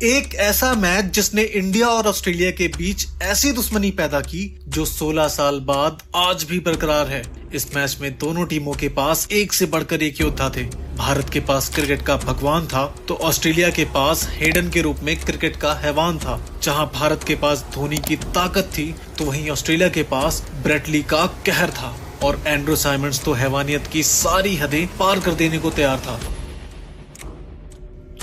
एक ऐसा मैच जिसने इंडिया और ऑस्ट्रेलिया के बीच ऐसी दुश्मनी पैदा की जो 16 साल बाद आज भी बरकरार है। इस मैच में दोनों टीमों के पास एक से बढ़कर एक योद्धा थे। भारत के पास क्रिकेट का भगवान था तो ऑस्ट्रेलिया के पास हेडन के रूप में क्रिकेट का हैवान था। जहां भारत के पास धोनी की ताकत थी तो वहीं ऑस्ट्रेलिया के पास ब्रेट ली का कहर था और एंड्रू साइमंड्स तो हैवानियत की सारी हदें पार कर देने को तैयार था।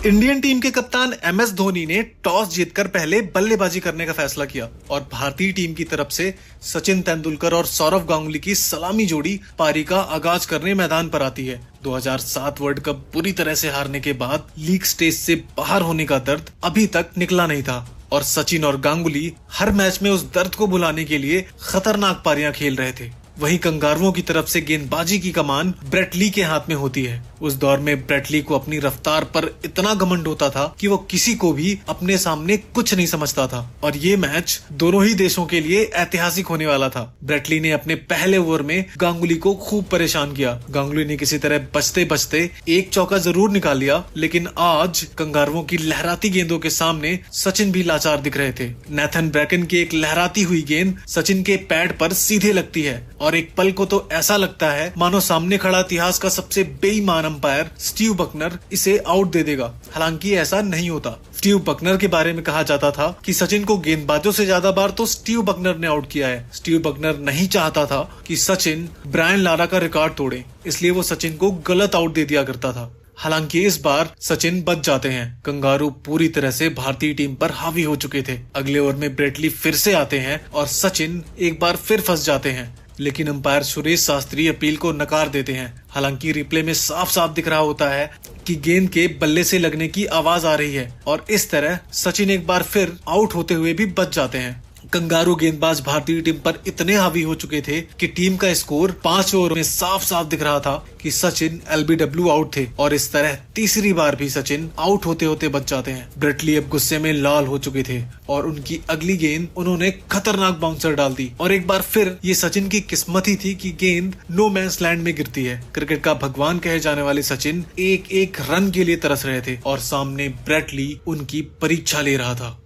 इंडियन टीम के कप्तान MS धोनी ने टॉस जीतकर पहले बल्लेबाजी करने का फैसला किया और भारतीय टीम की तरफ से सचिन तेंदुलकर और सौरव गांगुली की सलामी जोड़ी पारी का आगाज करने मैदान पर आती है। 2007 वर्ल्ड कप बुरी तरह से हारने के बाद लीग स्टेज से बाहर होने का दर्द अभी तक निकला नहीं था और सचिन और गांगुली हर मैच में उस दर्द को भुलाने के लिए खतरनाक पारियां खेल रहे थे। वहीं कंगारुओं की तरफ से गेंदबाजी की कमान ब्रेट ली के हाथ में होती है। उस दौर में ब्रेट ली को अपनी रफ्तार पर इतना घमंड होता था कि वो किसी को भी अपने सामने कुछ नहीं समझता था और ये मैच दोनों ही देशों के लिए ऐतिहासिक होने वाला था। ब्रेट ली ने अपने पहले ओवर में गांगुली को खूब परेशान किया। गांगुली ने किसी तरह बचते बचते एक चौका जरूर निकाल लिया, लेकिन आज कंगारुओं की लहराती गेंदों के सामने सचिन भी लाचार दिख रहे थे। नेथन ब्रैकन की एक लहराती हुई गेंद सचिन के पैड पर सीधे लगती है और एक पल को तो ऐसा लगता है मानो सामने खड़ा इतिहास का सबसे बेईमान अंपायर स्टीव बकनर इसे आउट दे देगा। हालांकि ऐसा नहीं होता। स्टीव बकनर के बारे में कहा जाता था कि सचिन को गेंदबाजों से ज्यादा बार तो स्टीव बकनर ने आउट किया है। स्टीव बकनर नहीं चाहता था कि सचिन ब्रायन लारा का रिकॉर्ड तोड़े, इसलिए वो सचिन को गलत आउट दे दिया करता था। हालांकि इस बार सचिन बच जाते हैं। कंगारू पूरी तरह से भारतीय टीम पर हावी हो चुके थे। अगले ओवर में ब्रेट ली फिर से आते हैं और सचिन एक बार फिर फंस जाते हैं, लेकिन अंपायर सुरेश शास्त्री अपील को नकार देते हैं। हालांकि रिप्ले में साफ साफ दिख रहा होता है कि गेंद के बल्ले से लगने की आवाज आ रही है और इस तरह सचिन एक बार फिर आउट होते हुए भी बच जाते हैं। कंगारू गेंदबाज भारतीय टीम पर इतने हावी हो चुके थे कि टीम का स्कोर 5 ओवर में साफ साफ दिख रहा था कि सचिन LBW आउट थे और इस तरह तीसरी बार भी सचिन आउट होते होते बच जाते हैं। ब्रेट ली अब गुस्से में लाल हो चुके थे और उनकी अगली गेंद उन्होंने खतरनाक बाउंसर डाल दी और एक बार फिर ये सचिन की किस्मत ही थी कि गेंद नो मैंस लैंड में गिरती है। क्रिकेट का भगवान कहे जाने वाले सचिन एक एक रन के लिए तरस रहे थे और सामने ब्रेट ली उनकी परीक्षा ले रहा था।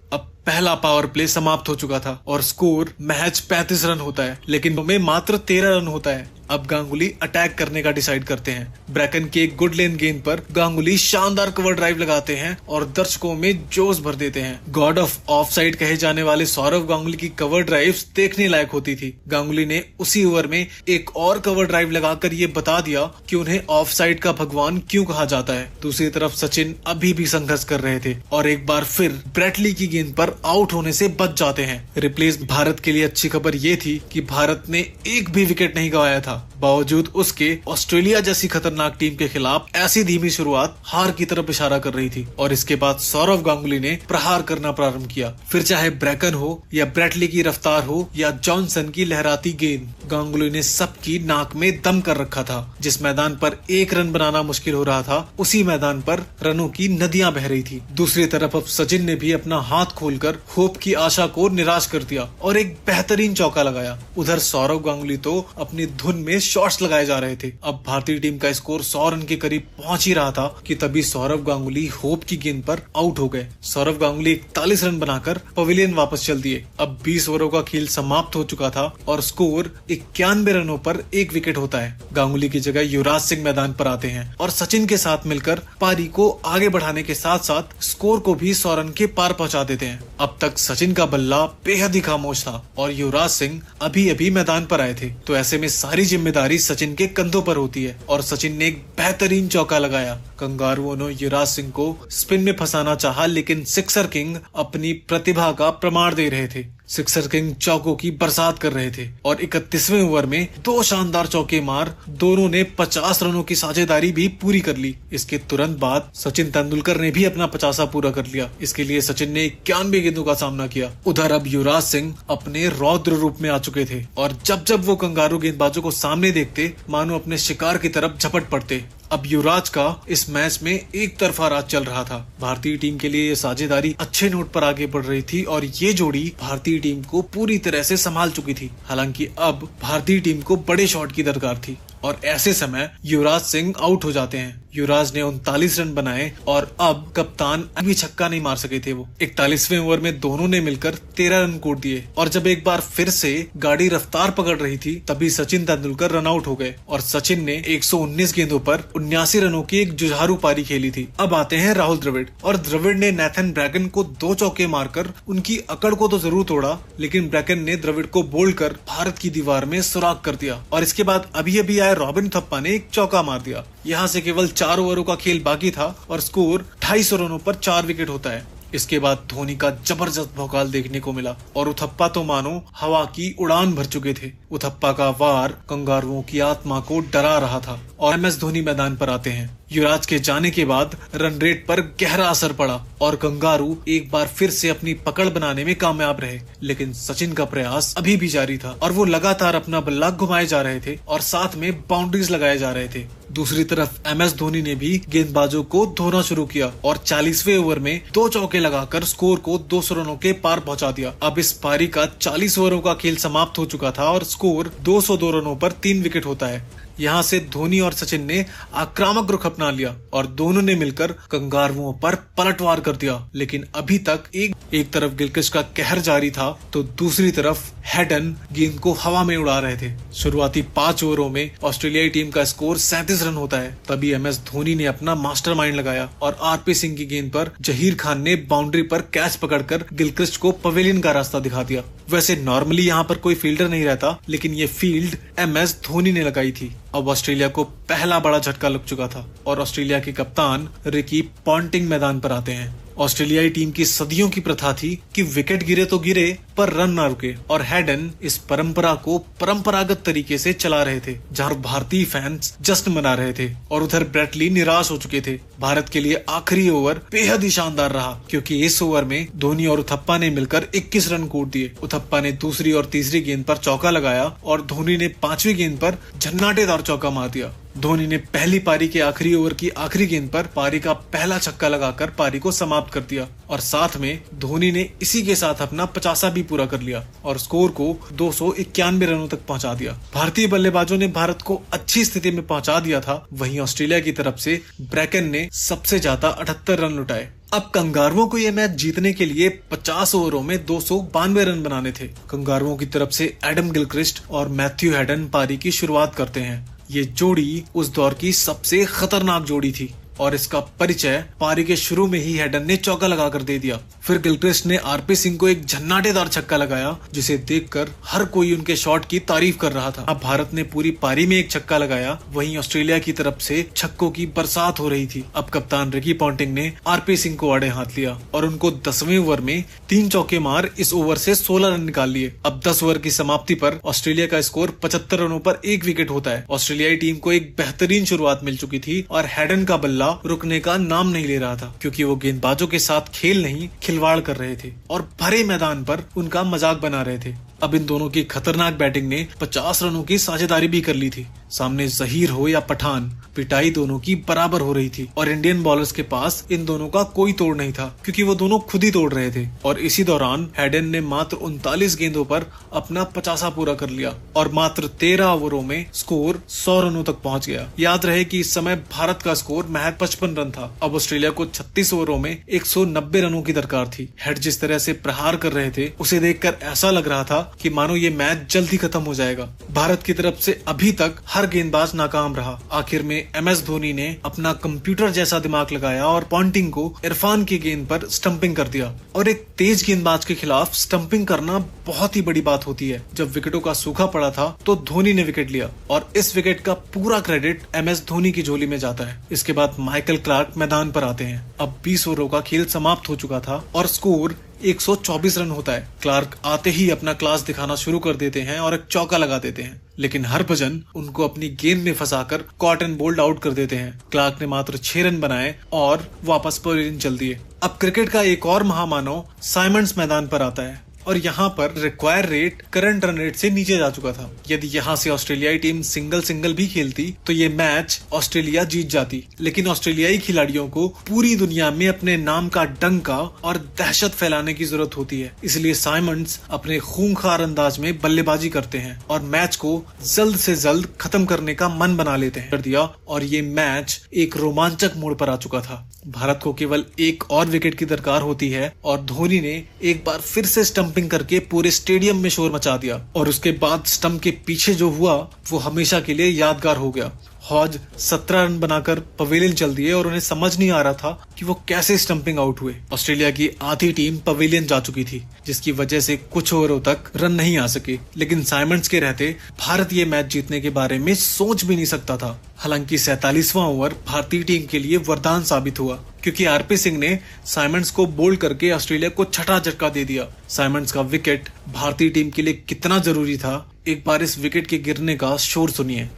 पहला पावर प्ले समाप्त हो चुका था और स्कोर महज 35 रन होता है, लेकिन में मात्र 13 रन होता है। अब गांगुली अटैक करने का डिसाइड करते हैं। ब्रैकन की एक गुड लेन गेंद पर गांगुली शानदार कवर ड्राइव लगाते हैं और दर्शकों में जोश भर देते हैं। गॉड ऑफ ऑफ साइड कहे जाने वाले सौरव गांगुली की कवर ड्राइव देखने लायक होती थी। गांगुली ने उसी ओवर में एक और कवर ड्राइव लगाकर ये बता दिया कि उन्हें ऑफ साइड का भगवान क्यों कहा जाता है। दूसरी तरफ सचिन अभी भी संघर्ष कर रहे थे और एक बार फिर ब्रेट ली की गेंद पर आउट होने से बच जाते हैं। रिप्लेस भारत के लिए अच्छी खबर ये थी कि भारत ने एक भी विकेट नहीं गंवाया था। बावजूद उसके ऑस्ट्रेलिया जैसी खतरनाक टीम के खिलाफ ऐसी धीमी शुरुआत हार की तरफ इशारा कर रही थी और इसके बाद सौरव गांगुली ने प्रहार करना प्रारंभ किया। फिर चाहे ब्रैकन हो या ब्रेट ली की रफ्तार हो या जॉनसन की लहराती गेंद, गांगुली ने सबकी नाक में दम कर रखा था। जिस मैदान पर एक रन बनाना मुश्किल हो रहा था उसी मैदान पर रनों की नदियां बह रही थी। दूसरी तरफ अब सचिन ने भी अपना हाथ खोलकर होप की आशा को निराश कर दिया और एक बेहतरीन चौका लगाया। उधर सौरव गांगुली तो अपनी धुन में शॉट्स लगाए जा रहे थे। अब भारतीय टीम का स्कोर 100 रन के करीब पहुंच ही रहा था कि तभी सौरव गांगुली होप की गेंद पर आउट हो गए। सौरव गांगुली 41 रन बनाकर पवेलियन वापस चल दिए। अब 20 ओवरों का खेल समाप्त हो चुका था और स्कोर 91 रनों पर एक विकेट होता है। गांगुली की जगह युवराज सिंह मैदान पर आते हैं और सचिन के साथ मिलकर पारी को आगे बढ़ाने के साथ साथ स्कोर को भी 100 रन के पार पहुंचा देते हैं। अब तक सचिन का बल्ला बेहद ही खामोश था और युवराज सिंह अभी अभी मैदान पर आए थे, तो ऐसे में सारी जिम्मेदारी सचिन के कंधों पर होती है और सचिन ने एक बेहतरीन चौका लगाया। कंगारुओं ने युवराज सिंह को स्पिन में फंसाना चाहा, लेकिन सिक्सर किंग अपनी प्रतिभा का प्रमाण दे रहे थे। सिक्सर किंग चौकों की बरसात कर रहे थे और 31वें ओवर में 2 शानदार चौके मार दोनों ने 50 रनों की साझेदारी भी पूरी कर ली। इसके तुरंत बाद सचिन तेंदुलकर ने भी अपना 50 पूरा कर लिया। इसके लिए सचिन ने 91 गेंदों का सामना किया। उधर अब युवराज सिंह अपने रौद्र रूप में आ चुके थे और जब जब वो कंगारू गेंदबाजों को सामने देखते मानो अपने शिकार की तरफ झपट पड़ते। अब युवराज का इस मैच में एक तरफा राज चल रहा था। भारतीय टीम के लिए ये साझेदारी अच्छे नोट पर आगे बढ़ रही थी और ये जोड़ी भारतीय टीम को पूरी तरह से संभाल चुकी थी। हालांकि अब भारतीय टीम को बड़े शॉट की दरकार थी और ऐसे समय युवराज सिंह आउट हो जाते हैं। युवराज ने 39 रन बनाए और अब कप्तान अभी छक्का नहीं मार सके थे। वो 41वें ओवर में दोनों ने मिलकर 13 रन कोट दिए और जब एक बार फिर से गाड़ी रफ्तार पकड़ रही थी तभी सचिन तेंदुलकर रन आउट हो गए और सचिन ने 119 गेंदों पर 79 रनों की एक जुझारू पारी खेली थी। अब आते हैं राहुल द्रविड़ और द्रविड़ ने नेथन ब्रैगन को 2 चौके मारकर उनकी अकड़ को तो जरूर तोड़ा, लेकिन ब्रैगन ने द्रविड़ को बोल्ड कर भारत की दीवार में सुराग कर दिया और इसके बाद अभी अभी आए रॉबिन उथप्पा ने एक चौका मार दिया। यहाँ से केवल 4 ओवरों का खेल बाकी था और स्कोर 250 रनों पर 4 विकेट होता है। इसके बाद धोनी का जबरदस्त भौकाल देखने को मिला और उथप्पा तो मानो हवा की उड़ान भर चुके थे। उथप्पा का वार कंगारुओं की आत्मा को डरा रहा था और MS धोनी मैदान पर आते हैं। युवराज के जाने के बाद रन रेट पर गहरा असर पड़ा और कंगारू एक बार फिर से अपनी पकड़ बनाने में कामयाब रहे, लेकिन सचिन का प्रयास अभी भी जारी था और वो लगातार अपना बल्ला घुमाए जा रहे थे और साथ में बाउंड्रीज लगाए जा रहे थे। दूसरी तरफ MS धोनी ने भी गेंदबाजों को धोना शुरू किया और 40वें ओवर में 2 चौके लगाकर स्कोर को 200 रनों के पार पहुंचा दिया। अब इस पारी का 40 ओवरों का खेल समाप्त हो चुका था और स्कोर 202 रनों पर 3 विकेट होता है। यहाँ से धोनी और सचिन ने आक्रामक रुख अपना लिया और दोनों ने मिलकर कंगारुओं पर पलटवार कर दिया, लेकिन अभी तक एक तरफ गिलक्रिस्ट का कहर जारी था तो दूसरी तरफ हेडन गेंद को हवा में उड़ा रहे थे। शुरुआती 5 ओवरों में ऑस्ट्रेलियाई टीम का स्कोर 37 रन होता है। तभी MS धोनी ने अपना मास्टरमाइंड लगाया और RP सिंह की गेंद पर जहीर खान ने बाउंड्री पर कैच पकड़कर गिलक्रिस्ट को पवेलियन का रास्ता दिखा दिया। वैसे नॉर्मली यहाँ पर कोई फील्डर नहीं रहता, लेकिन ये फील्ड MS धोनी ने लगाई थी। अब ऑस्ट्रेलिया को पहला बड़ा झटका लग चुका था और ऑस्ट्रेलिया के कप्तान रिकी पॉन्टिंग मैदान पर आते हैं। ऑस्ट्रेलियाई टीम की सदियों की प्रथा थी कि विकेट गिरे तो गिरे पर रन ना रुके और हेडन इस परंपरा को परंपरागत तरीके से चला रहे थे, जहां भारतीय फैंस जश्न मना रहे थे और उधर ब्रेटली निराश हो चुके थे। भारत के लिए आखिरी ओवर बेहद ही शानदार रहा क्योंकि इस ओवर में धोनी और उथप्पा ने मिलकर 21 रन कोट दिए। उथप्पा ने दूसरी और तीसरी गेंद पर चौका लगाया और धोनी ने 5वीं गेंद पर झन्नाटेदार चौका मार दिया। धोनी ने पहली पारी के आखिरी ओवर की आखिरी गेंद पर पारी का पहला छक्का लगाकर पारी को समाप्त कर दिया और साथ में धोनी ने इसी के साथ अपना 50वां भी पूरा कर लिया और स्कोर को 291 रनों तक पहुंचा दिया। भारतीय बल्लेबाजों ने भारत को अच्छी स्थिति में पहुंचा दिया था। वहीं ऑस्ट्रेलिया की तरफ से ब्रैकन ने सबसे ज्यादा 78 रन लुटाए। अब कंगारुओं को यह मैच जीतने के लिए 50 ओवरों में 292 रन बनाने थे। कंगारुओं की तरफ से एडम गिलक्रिस्ट और मैथ्यू हेडन पारी की शुरुआत करते हैं। ये जोड़ी उस दौर की सबसे खतरनाक जोड़ी थी और इसका परिचय पारी के शुरू में ही हेडन ने चौका लगाकर दे दिया। फिर गिलक्रिस्ट ने RP सिंह को एक झन्नाटेदार छक्का लगाया जिसे देखकर हर कोई उनके शॉट की तारीफ कर रहा था। अब भारत ने पूरी पारी में एक छक्का लगाया, वहीं ऑस्ट्रेलिया की तरफ से छक्कों की बरसात हो रही थी। अब कप्तान रिकी पॉन्टिंग ने RP सिंह को आड़े हाथ लिया और उनको 10वें ओवर में 3 चौके मार इस ओवर से 16 रन निकाल लिए। अब 10 ओवर की समाप्ति पर ऑस्ट्रेलिया का स्कोर 75 रनों पर 1 विकेट होता है। ऑस्ट्रेलियाई टीम को एक बेहतरीन शुरुआत मिल चुकी थी और हेडन का बल्ला रुकने का नाम नहीं ले रहा था क्योंकि वो गेंदबाजों के साथ खेल नहीं खिलवाड़ कर रहे थे और भरे मैदान पर उनका मजाक बना रहे थे। अब इन दोनों की खतरनाक बैटिंग ने 50 रनों की साझेदारी भी कर ली थी। सामने जहीर हो या पठान, पिटाई दोनों की बराबर हो रही थी और इंडियन बॉलर्स के पास इन दोनों का कोई तोड़ नहीं था क्योंकि वो दोनों खुद ही तोड़ रहे थे। और इसी दौरान हेडन ने मात्र 39 गेंदों पर अपना 50वां पूरा कर लिया और मात्र 13 ओवरों में स्कोर 100 रनों तक पहुंच गया। याद रहे कि इस समय भारत का स्कोर महज 55 रन था। अब ऑस्ट्रेलिया को 36 ओवरों में 190 रनों की दरकार थी। हेड जिस तरह से प्रहार कर रहे थे उसे देखकर ऐसा लग रहा था कि मानो ये मैच जल्द ही खत्म हो जाएगा। भारत की तरफ से अभी तक हर गेंदबाज नाकाम रहा। आखिर में MS धोनी ने अपना कंप्यूटर जैसा दिमाग लगाया और पॉन्टिंग को इरफान की गेंद पर स्टंपिंग कर दिया। और एक तेज गेंदबाज के खिलाफ स्टंपिंग करना बहुत ही बड़ी बात होती है। जब विकेटों का सूखा पड़ा था तो धोनी ने विकेट लिया और इस विकेट का पूरा क्रेडिट MS धोनी की झोली में जाता है। इसके बाद माइकल क्लार्क मैदान पर आते हैं। अब 20 ओवरों का खेल समाप्त हो चुका था और स्कोर 124 रन होता है। क्लार्क आते ही अपना क्लास दिखाना शुरू कर देते हैं और एक चौका लगा देते हैं, लेकिन हरभजन उनको अपनी गेंद में फंसाकर कॉट एंड बोल्ड आउट कर देते हैं। क्लार्क ने मात्र 6 रन बनाए और वापस पवेलियन चल दिए। अब क्रिकेट का एक और महामानव साइमंड्स मैदान पर आता है और यहाँ पर require rate current run rate से नीचे जा चुका था। यदि यहाँ से ऑस्ट्रेलियाई टीम सिंगल भी खेलती तो ये मैच ऑस्ट्रेलिया जीत जाती, लेकिन ऑस्ट्रेलियाई खिलाड़ियों को पूरी दुनिया में अपने नाम का डंका और दहशत फैलाने की जरूरत होती है। इसलिए साइमंड्स अपने खूंखार अंदाज में बल्लेबाजी करते हैं और मैच को जल्द से जल्द खत्म करने का मन बना लेते हैं। कर दिया और ये मैच एक रोमांचक मोड़ पर आ चुका था। भारत को केवल एक और विकेट की दरकार होती है और धोनी ने एक बार फिर से स्टंपिंग करके पूरे स्टेडियम में शोर मचा दिया और उसके बाद स्टंप के पीछे जो हुआ वो हमेशा के लिए यादगार हो गया। हॉज 17 रन बनाकर पवेलियन चल दिए और उन्हें समझ नहीं आ रहा था कि वो कैसे स्टंपिंग आउट हुए। ऑस्ट्रेलिया की आधी टीम पवेलियन जा चुकी थी, जिसकी वजह से कुछ ओवरों तक रन नहीं आ सके, लेकिन साइमंड्स के रहते भारत ये मैच जीतने के बारे में सोच भी नहीं सकता था। हालांकि 47वां ओवर भारतीय टीम के लिए वरदान साबित हुआ, क्योंकि आरपी सिंह ने साइमंड्स को बोल्ड करके ऑस्ट्रेलिया को छठा झटका दे दिया। साइमंड्स का विकेट भारतीय टीम के लिए कितना जरूरी था, एक बार इस विकेट के गिरने का शोर सुनिए।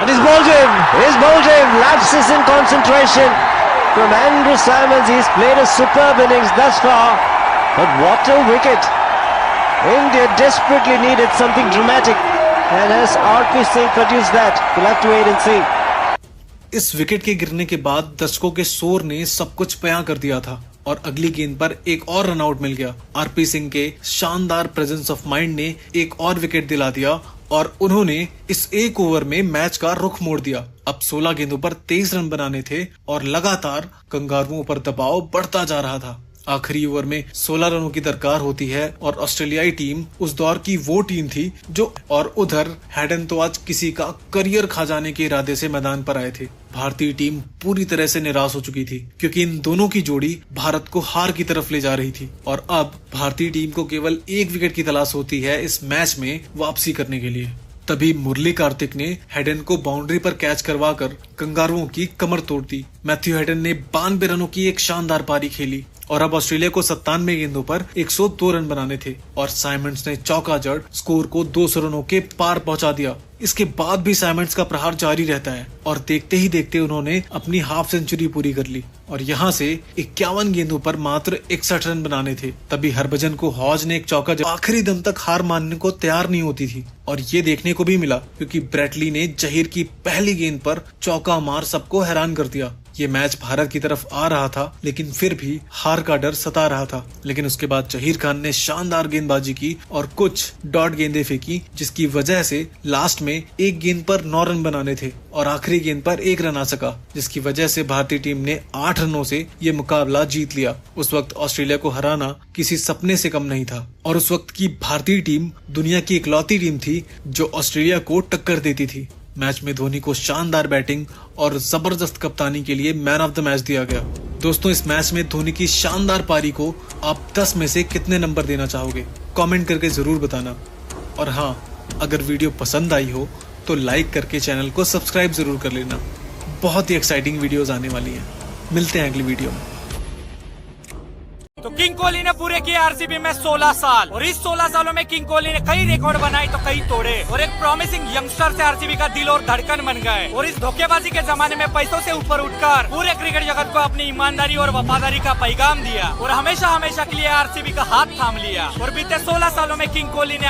And he's bowled him, lapses in concentration from Andrew Symonds. He's played a superb innings thus far, but what a wicket. India desperately needed something dramatic, and has RP Singh produced that? We'll have to wait and see. इस wicket के गिरने के बाद दर्शकों के शोर ने सब कुछ बयां कर दिया था और अगली गेंद पर एक और रनआउट मिल गया। आरपी सिंह के शानदार प्रेजेंस ऑफ माइंड ने एक और विकेट दिला दिया और उन्होंने इस एक ओवर में मैच का रुख मोड़ दिया। अब 16 गेंदों पर 23 रन बनाने थे और लगातार कंगारुओं पर दबाव बढ़ता जा रहा था। आखिरी ओवर में 16 रनों की दरकार होती है और ऑस्ट्रेलियाई टीम उस दौर की वो टीम थी जो, और उधर हैडन तो आज किसी का करियर खा जाने के इरादे से मैदान पर आए थे। भारतीय टीम पूरी तरह से निराश हो चुकी थी, क्योंकि इन दोनों की जोड़ी भारत को हार की तरफ ले जा रही थी और अब भारतीय टीम को केवल एक विकेट की तलाश होती है इस मैच में वापसी करने के लिए। तभी मुरली कार्तिक ने हेडन को बाउंड्री पर कैच करवाकर कंगारुओं की कमर तोड़ दी। मैथ्यू हेडन ने 92 रनों की एक शानदार पारी खेली और अब ऑस्ट्रेलिया को 97 गेंदों पर 102 रन बनाने थे और साइमंड्स ने चौका जड़ स्कोर को 200 रनों के पार पहुंचा दिया। इसके बाद भी साइमंड्स का प्रहार जारी रहता है और देखते ही देखते उन्होंने अपनी हाफ सेंचुरी पूरी कर ली और यहाँ से 51 गेंदों पर मात्र 61 रन बनाने थे। तभी हरभजन को हॉज ने एक चौका जड़ आखिरी दम तक हार मानने को तैयार नहीं होती थी और ये देखने को भी मिला क्योंकि ब्रेटली ने जहीर की पहली गेंद पर चौका मार सबको हैरान कर दिया। ये मैच भारत की तरफ आ रहा था, लेकिन फिर भी हार का डर सता रहा था। लेकिन उसके बाद जहीर खान ने शानदार गेंदबाजी की और कुछ डॉट गेंदें फेंकी, जिसकी वजह से लास्ट में एक गेंद पर 9 रन बनाने थे और आखिरी गेंद पर 1 रन आ सका, जिसकी वजह से भारतीय टीम ने 8 रनों से ये मुकाबला जीत लिया। उस वक्त ऑस्ट्रेलिया को हराना किसी सपने से कम नहीं था और उस वक्त की भारतीय टीम दुनिया की इकलौती टीम थी जो ऑस्ट्रेलिया को टक्कर देती थी। मैच में धोनी को शानदार बैटिंग और जबरदस्त कप्तानी के लिए मैन ऑफ द मैच दिया गया। दोस्तों, इस मैच में धोनी की शानदार पारी को आप 10 में से कितने नंबर देना चाहोगे? कमेंट करके जरूर बताना। और हाँ, अगर वीडियो पसंद आई हो तो लाइक करके चैनल को सब्सक्राइब जरूर कर लेना। बहुत ही एक्साइटिंग वीडियोस आने वाली हैं। मिलते हैं अगली वीडियो में। तो किंग कोहली ने पूरे किए आरसीबी में 16 साल और इस 16 सालों में किंग कोहली ने कई रिकॉर्ड बनाए तो कई तोड़े और एक प्रॉमिसिंग यंगस्टर से आरसीबी का दिल और धड़कन बन गए और इस धोखेबाजी के जमाने में पैसों से ऊपर उठकर पूरे क्रिकेट जगत को अपनी ईमानदारी और वफादारी का पैगाम दिया और हमेशा हमेशा के लिए आरसीबी का हाथ थाम लिया और बीते 16 सालों में किंग कोहली ने